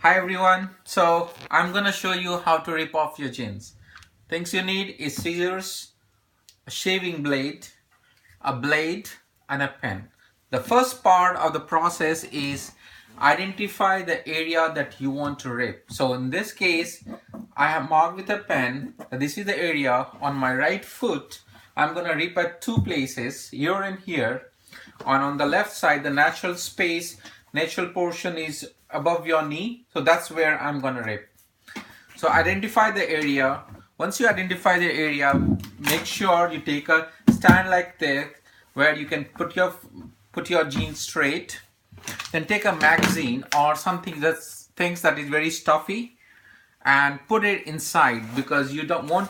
Hi everyone, so I'm gonna show you how to rip off your jeans. Things you need is scissors, a shaving blade, a blade and a pen. The first part of the process is identify the area that you want to rip. So in this case, I have marked with a pen that this is the area on my right foot. I'm gonna rip at two places, here and here. And on the left side, the natural portion is above your knee, so that's where I'm gonna rip. So identify the area. Once you identify the area, make sure you take a stand like this where you can put your jeans straight. Then take a magazine or something that is very stuffy and put it inside, because you don't want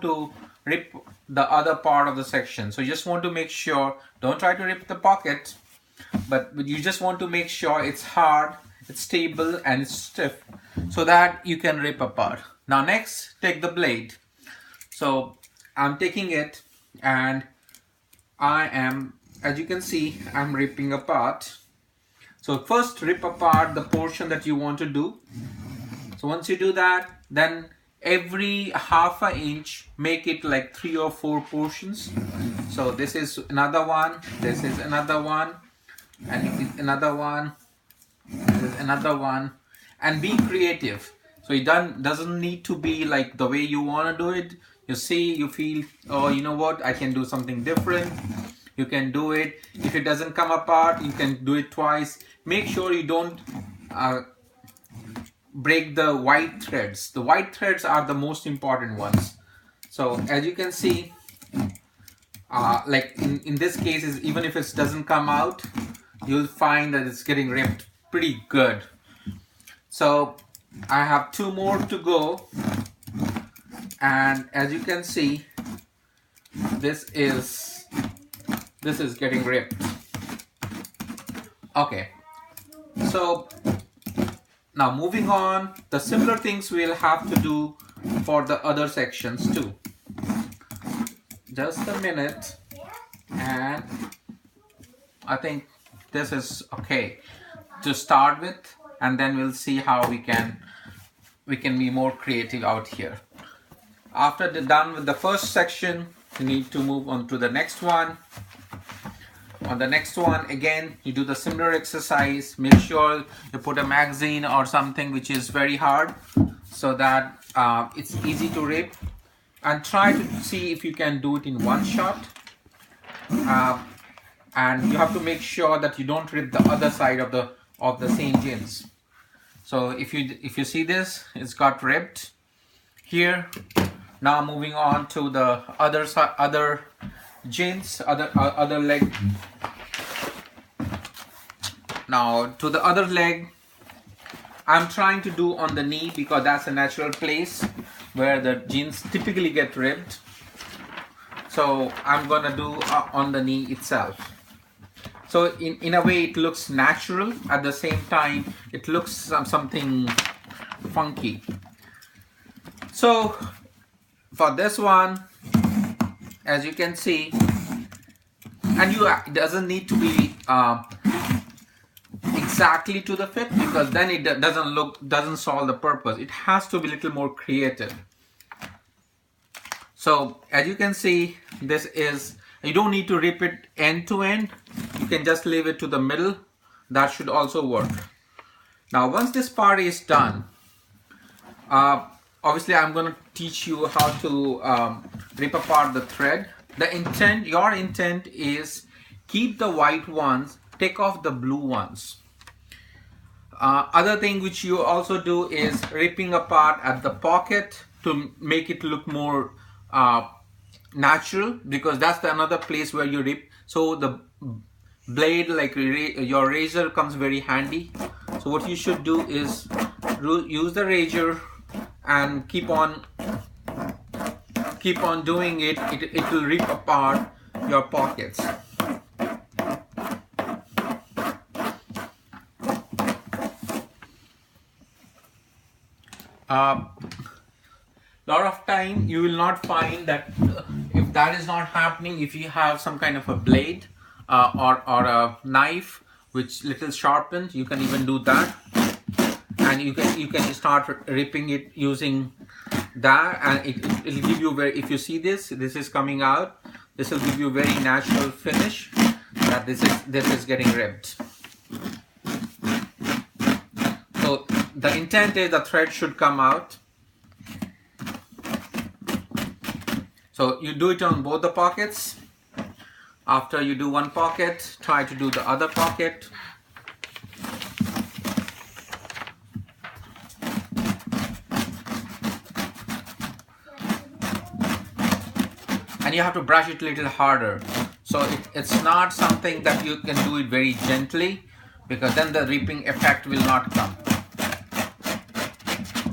to rip the other part of the section. So you just want to make sure, don't try to rip the pocket, but you just want to make sure it's hard, it's stable and it's stiff, so that you can rip apart. Now next, take the blade. So I'm taking it and as you can see, I'm ripping apart. So first rip apart the portion that you want to do. So once you do that, then every half an inch make it like 3 or 4 portions. So this is another one, this is another one, and another one, this is another one. And be creative. So it doesn't need to be like the way you want to do it. You see, you feel, oh, you know what, I can do something different. You can do it. If it doesn't come apart, you can do it twice. Make sure you don't break the white threads. The white threads are the most important ones. So as you can see, like in this case, even if it doesn't come out, you'll find that it's getting ripped pretty good. So I have 2 more to go, and as you can see, this is getting ripped. Okay, so now moving on, the similar things we'll have to do for the other sections too. Just a minute, and I think this is okay to start with, and then we'll see how we can be more creative out here. After they're done with the first section, you need to move on to the next one. On the next one, again, you do the similar exercise. Make sure you put a magazine or something which is very hard, so that it's easy to rip, and try to see if you can do it in one shot. And you have to make sure that you don't rip the other side of the same jeans. So if you see this, it's got ripped here. Now moving on to the other side, other jeans, other leg. Now to the other leg, I'm trying to do on the knee, because that's a natural place where the jeans typically get ripped. So I'm gonna do on the knee itself. So in a way it looks natural, at the same time it looks something funky. So for this one, as you can see, and it doesn't need to be exactly to the fit, because then it doesn't solve the purpose. It has to be a little more creative. So as you can see, this is, you don't need to rip it end to end. You can just leave it to the middle. That should also work. Now once this part is done, obviously I'm going to teach you how to rip apart the thread. Your intent is keep the white ones, take off the blue ones. Other thing which you also do is ripping apart at the pocket to make it look more natural, because that's another place where you rip. So the blade, like your razor, comes very handy. So what you should do is use the razor and keep on doing it. It will rip apart your pockets. Lot of time you will not find that. If that is not happening, if you have some kind of a blade or a knife which little sharpened, you can even do that. and you can start ripping it using that, and it'll give you very, if you see this is coming out, this will give you very natural finish that this is getting ripped. So the intent is the thread should come out. So you do it on both the pockets. After you do one pocket, try to do the other pocket. And you have to brush it a little harder. So it's not something that you can do it very gently, because then the ripping effect will not come.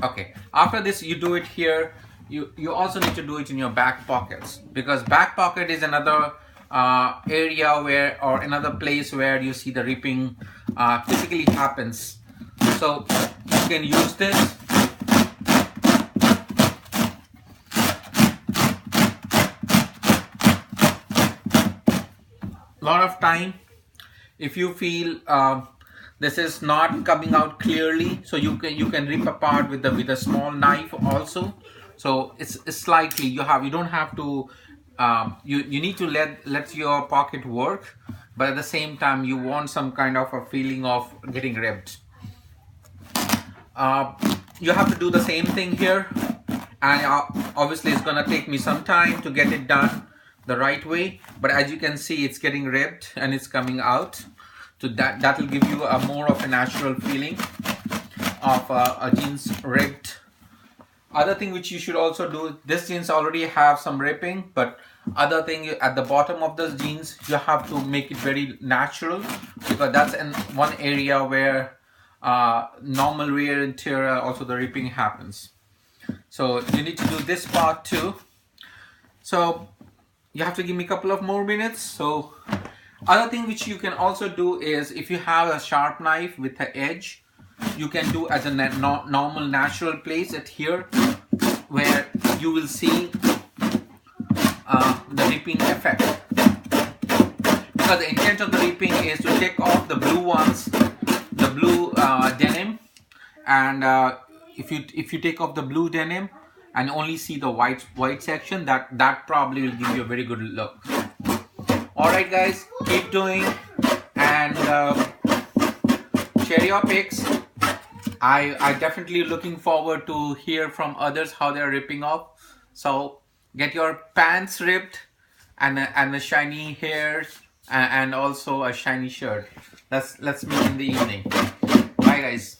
Okay, after this you do it here. You also need to do it in your back pockets, because back pocket is another area where, or another place where you see the ripping typically happens. So you can use this. Lot of time, if you feel this is not coming out clearly, so you can rip apart with a small knife also. So it's slightly, you don't have to you need to let your pocket work, but at the same time you want some kind of a feeling of getting ripped. You have to do the same thing here, and obviously it's gonna take me some time to get it done the right way, but as you can see, it's getting ripped and it's coming out. So that will give you a more of a natural feeling of a jeans ripped. Other thing which you should also do, this jeans already have some ripping, but other thing, at the bottom of this jeans you have to make it very natural, because that's in one area where normal wear and tear, also the ripping happens. So you need to do this part too. So you have to give me a couple of more minutes. So other thing which you can also do is, if you have a sharp knife with an edge, you can do as a normal natural place at here, where you will see the ripping effect. Because the intent of the ripping is to take off the blue ones, the blue denim, and if you take off the blue denim and only see the white section, that probably will give you a very good look. Alright guys, keep doing, and share your pics. I definitely looking forward to hear from others how they're ripping off. So get your pants ripped, and the shiny hair, and also a shiny shirt. Let's meet in the evening. Bye guys.